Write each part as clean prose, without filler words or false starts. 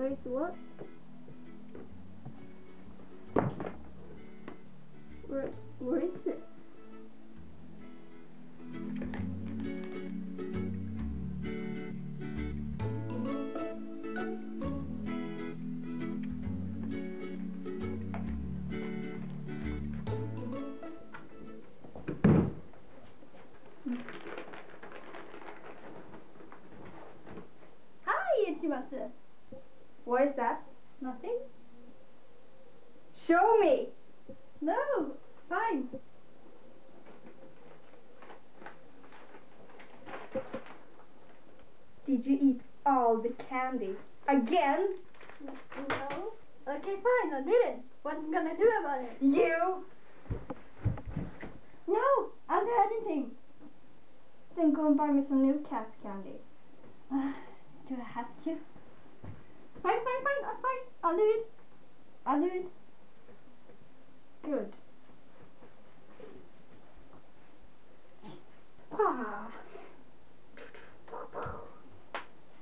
Wait, what? Where is it? Hi, Ichimatsu. What is that? Nothing? Show me! No, fine. Did you eat all the candy? Again? No. Okay, fine, I didn't. What am I gonna do about it? You! No, I'll do anything. Then go and buy me some new cat candy. Do I have to? Fine, fine. I'll do it. I'll do it. Good. Ah.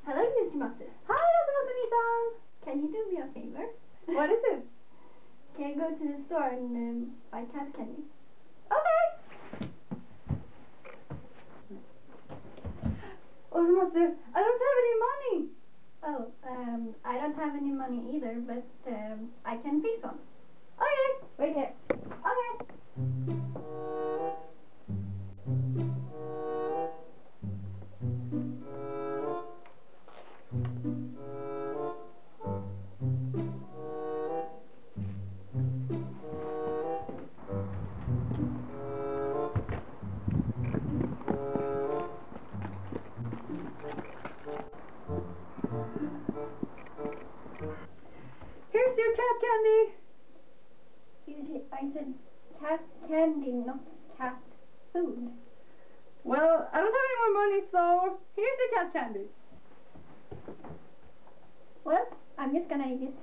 Hello, Ichimatsu. Hi, Osomatsu-san. Can you do me a favor? What is it? Can you go to the store and buy cat candy? Okay. Osomatsu, I don't have any money. Oh, I don't have any money either, but I can fix one. Okay. Wait here. Okay. Here's your cat candy. I said cat candy, not cat food. Well, I don't have any more money, so here's your cat candy. Well, I'm just gonna eat it.